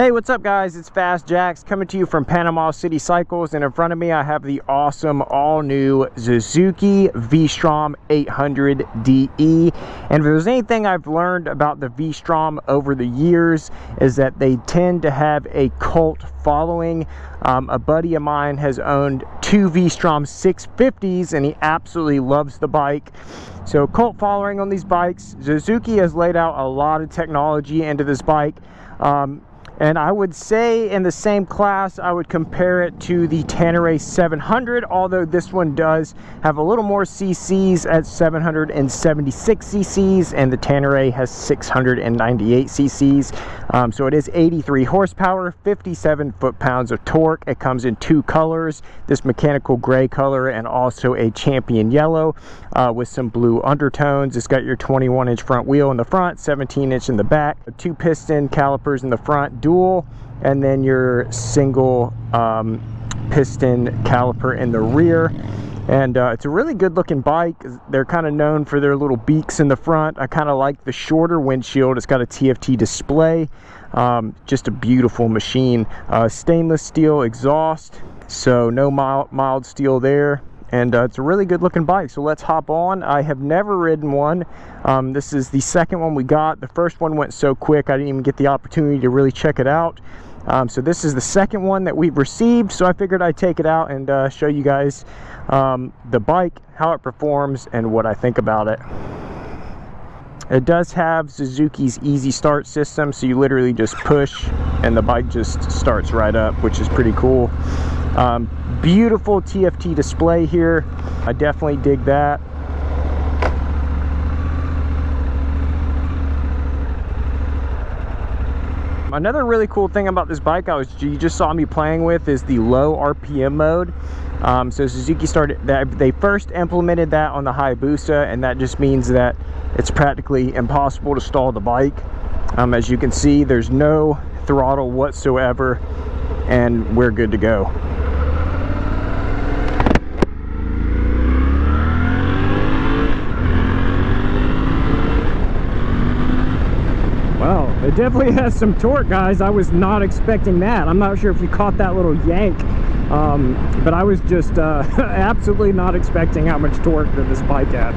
Hey, what's up guys? It's Fast Jax coming to you from Panama City Cycles, and in front of me I have the awesome all-new Suzuki V-Strom 800DE. And if there's anything I've learned about the V-Strom over the years is that they tend to have a cult following. A buddy of mine has owned two V-Strom 650s and he absolutely loves the bike. So cult following on these bikes. Suzuki has laid out a lot of technology into this bike. And I would say in the same class, I would compare it to the Tenere 700, although this one does have a little more cc's at 776 cc's, and the Tenere has 698 cc's. So it is 83 horsepower, 57 foot-pounds of torque. It comes in two colors, this mechanical gray color and also a champion yellow with some blue undertones. It's got your 21-inch front wheel in the front, 17-inch in the back, two piston calipers in the front, dual, and then your single piston caliper in the rear. And it's a really good looking bike. They're kind of known for their little beaks in the front. I kind of like the shorter windshield. It's got a TFT display. Just a beautiful machine. Stainless steel exhaust, so no mild steel there. And it's a really good looking bike, so let's hop on. I have never ridden one. This is the second one we got. The first one went so quick I didn't even get the opportunity to really check it out. So this is the second one that we've received, so I figured I'd take it out and show you guys the bike, how it performs, and what I think about it. It does have Suzuki's easy start system, so you literally just push and the bike just starts right up, which is pretty cool. Beautiful TFT display here. I definitely dig that. Another really cool thing about this bike you just saw me playing with is the low RPM mode. So Suzuki they first implemented that on the Hayabusa, and that just means that it's practically impossible to stall the bike. As you can see, there's no throttle whatsoever, and we're good to go. Wow, it definitely has some torque, guys. I was not expecting that. I'm not sure if you caught that little yank, but I was just absolutely not expecting how much torque that this bike had.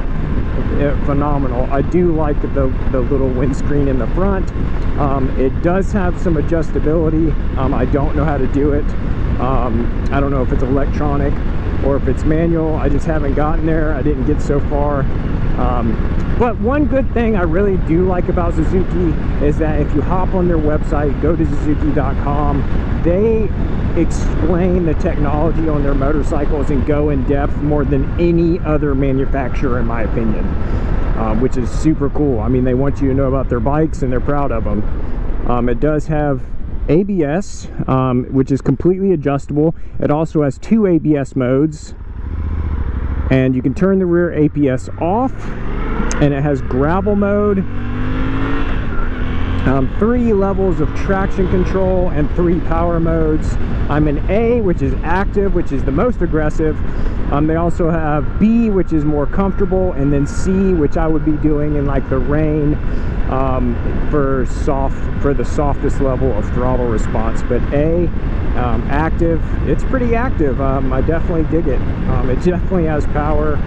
Phenomenal. I do like the little windscreen in the front. It does have some adjustability. I don't know how to do it. I don't know if it's electronic or if it's manual. I just haven't gotten there. I didn't get so far. But one good thing I really do like about Suzuki is that if you hop on their website, go to Suzuki.com, they explain the technology on their motorcycles and go in depth more than any other manufacturer, in my opinion, which is super cool. I mean, they want you to know about their bikes and they're proud of them. It does have ABS, which is completely adjustable. It also has two ABS modes, and you can turn the rear ABS off, and it has gravel mode, 3 levels of traction control, and 3 power modes. I'm in A, which is active, which is the most aggressive. They also have B, which is more comfortable, and then C, which I would be doing in like the rain, for the softest level of throttle response. But A, active, it's pretty active. I definitely dig it. It definitely has power.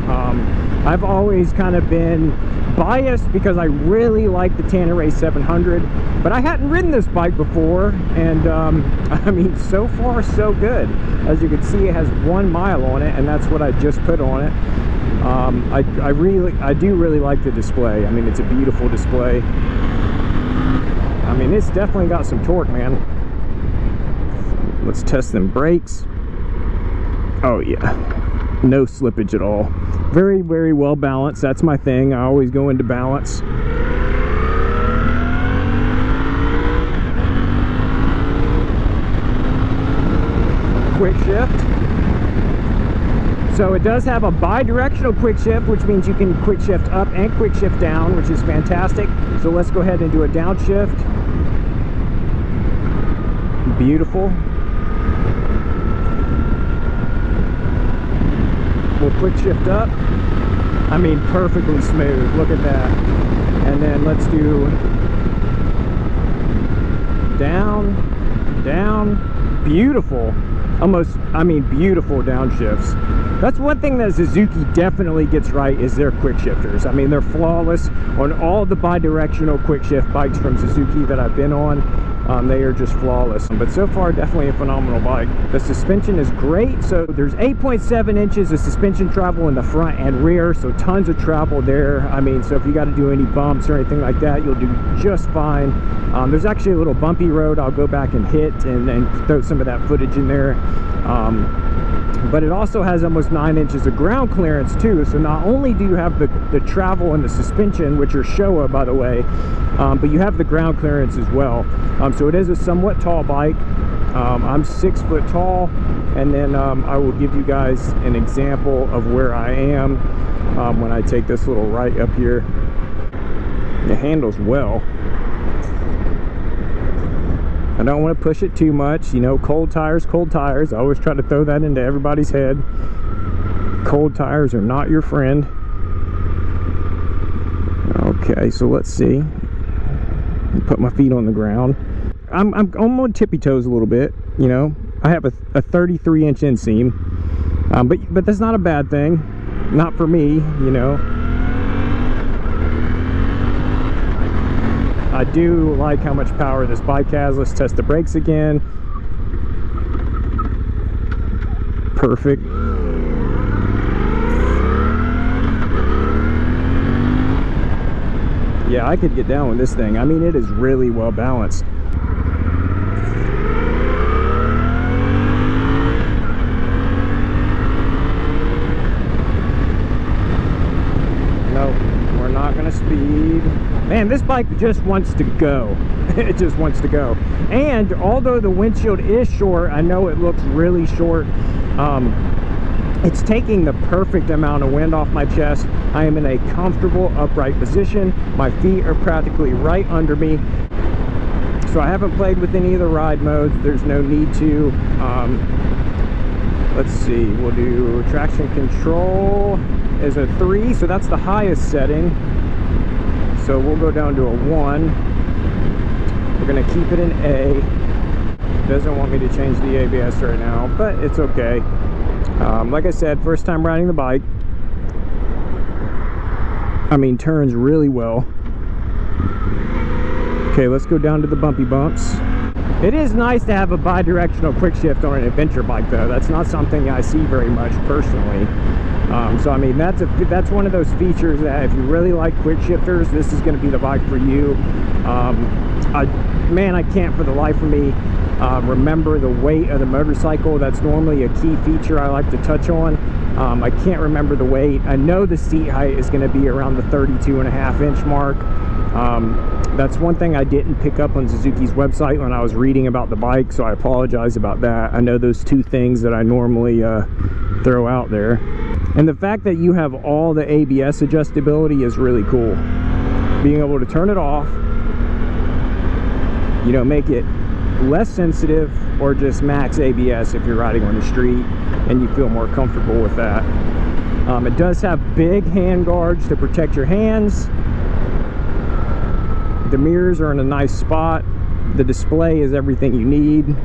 I've always kind of been biased because I really like the Tenere 700, but I hadn't ridden this bike before, and I mean, so far so good. As you can see, it has 1 mile on it, and that's what I just put on it. I do really like the display. I mean, it's a beautiful display. I mean, it's definitely got some torque, man. Let's test them brakes. Oh yeah, no slippage at all. Very, very well balanced. That's my thing. I always go into balance. Quick shift. So it does have a bi-directional quick shift, which means you can quick shift up and quick shift down, which is fantastic. So let's go ahead and do a downshift. Beautiful. We'll quick shift up. I mean, perfectly smooth. Look at that. And then let's do down. down. Beautiful. Almost, I mean, beautiful downshifts. That's one thing that Suzuki definitely gets right, is their quick shifters. I mean, they're flawless on all the bi-directional quick shift bikes from Suzuki that I've been on. They are just flawless. But so far, definitely a phenomenal bike. The suspension is great. So there's 8.7 inches of suspension travel in the front and rear, so tons of travel there. I mean, so if you got to do any bumps or anything like that, you'll do just fine. There's actually a little bumpy road I'll go back and hit and throw some of that footage in there. But it also has almost 9 inches of ground clearance too, so not only do you have the travel and the suspension, which are Showa by the way, but you have the ground clearance as well. So it is a somewhat tall bike. I'm 6 foot tall, and then I will give you guys an example of where I am when I take this little right up here. It handles well. I don't want to push it too much, you know, cold tires, cold tires. I always try to throw that into everybody's head. Cold tires are not your friend. Okay, so let's see. Put my feet on the ground. I'm on tippy toes a little bit, you know. I have a 33-inch inseam, but that's not a bad thing. Not for me, you know. I do like how much power this bike has. Let's test the brakes again. Perfect. Yeah, I could get down with this thing. I mean, it is really well balanced. Nope, we're not gonna speed. Man, this bike just wants to go. It just wants to go. And although the windshield is short, I know it looks really short. It's taking the perfect amount of wind off my chest. I am in a comfortable upright position. My feet are practically right under me. So I haven't played with any of the ride modes. There's no need to. Let's see, we'll do traction control is a 3, so that's the highest setting. So we'll go down to a 1. We're gonna keep it in A. Doesn't want me to change the ABS right now, but it's okay. Like I said, first time riding the bike. I mean, turns really well. Okay, let's go down to the bumpy bumps. It is nice to have a bi-directional quick shift on an adventure bike though. That's not something I see very much personally. So I mean, that's one of those features that if you really like quick shifters, this is going to be the bike for you. Man, I can't for the life of me remember the weight of the motorcycle. That's normally a key feature I like to touch on. I can't remember the weight. I know the seat height is going to be around the 32.5-inch mark. That's one thing I didn't pick up on Suzuki's website when I was reading about the bike, so I apologize about that. I know those two things that I normally throw out there. And the fact that you have all the ABS adjustability is really cool. Being able to turn it off, you know, make it less sensitive, or just max ABS if you're riding on the street and you feel more comfortable with that. It does have big hand guards to protect your hands. The mirrors are in a nice spot. The display is everything you need.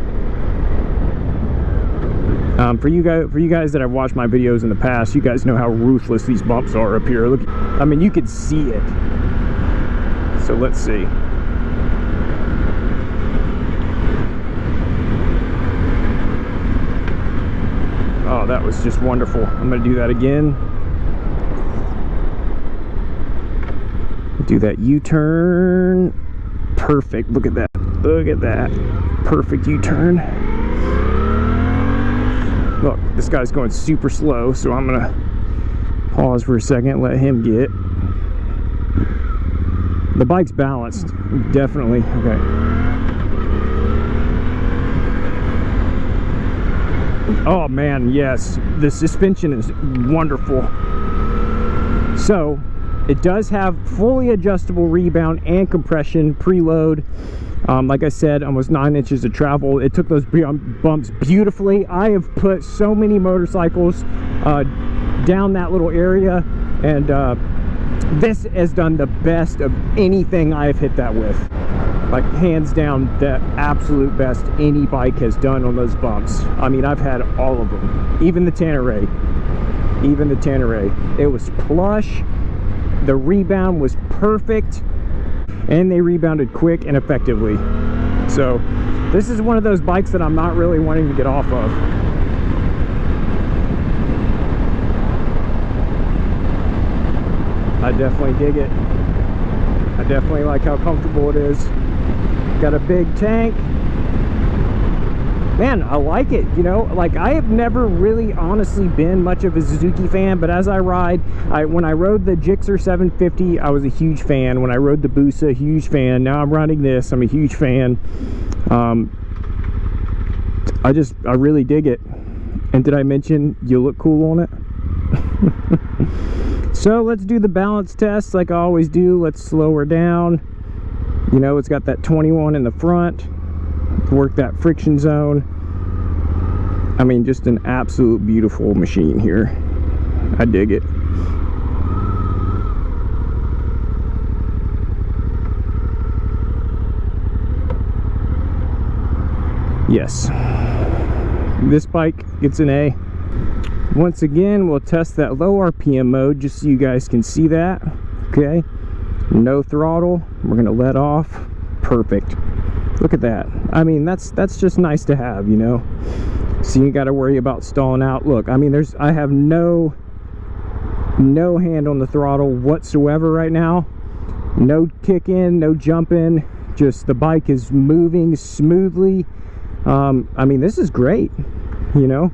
For you guys that have watched my videos in the past, you guys know how ruthless these bumps are up here. Look, I mean, you could see it. So let's see. Oh, that was just wonderful. I'm gonna do that again. Do that U-turn. Perfect. Look at that. Look at that. Perfect U-turn. Look, this guy's going super slow, so I'm gonna pause for a second, let him get. The bike's balanced, definitely. Okay. Oh man, yes, the suspension is wonderful. So it does have fully adjustable rebound and compression preload. Like I said, almost 9 inches of travel. It took those bumps beautifully. I have put so many motorcycles down that little area, and this has done the best of anything I've hit that with. Like, hands down, the absolute best any bike has done on those bumps. I mean, I've had all of them. Even the tenere. Even the tenere. It was plush. The rebound was perfect. And they rebounded quick and effectively. So, this is one of those bikes that I'm not really wanting to get off of. I definitely dig it. I definitely like how comfortable it is. Got a big tank. Man, I like it, you know. Like, I have never really honestly been much of a Suzuki fan, but as I ride, when I rode the Gixxer 750, I was a huge fan. When I rode the Busa, huge fan. Now I'm riding this, I'm a huge fan. I really dig it. And did I mention you look cool on it? So let's do the balance test like I always do. Let's slow her down. You know, it's got that 21 in the front. Work that friction zone. I mean, just an absolute beautiful machine here. I dig it. Yes. This bike gets an A. Once again, we'll test that low RPM mode just so you guys can see that. Okay, no throttle. We're gonna let off. Perfect. Look at that. I mean, that's just nice to have, you know. So you got to worry about stalling out. Look, I mean, I have no hand on the throttle whatsoever right now. No kick in, no jump in. Just the bike is moving smoothly. I mean, this is great, you know.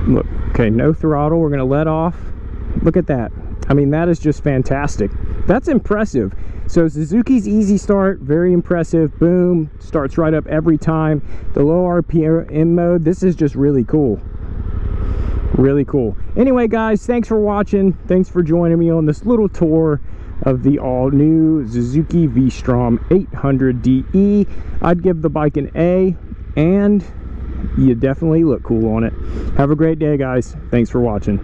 Look, okay, no throttle. We're gonna let off. Look at that. I mean, that is just fantastic. That's impressive. So Suzuki's easy start, very impressive. Boom, starts right up every time. The low RPM mode, this is just really cool. Really cool. Anyway, guys, thanks for watching. Thanks for joining me on this little tour of the all-new Suzuki V-Strom 800DE. I'd give the bike an A, and you definitely look cool on it. Have a great day, guys. Thanks for watching.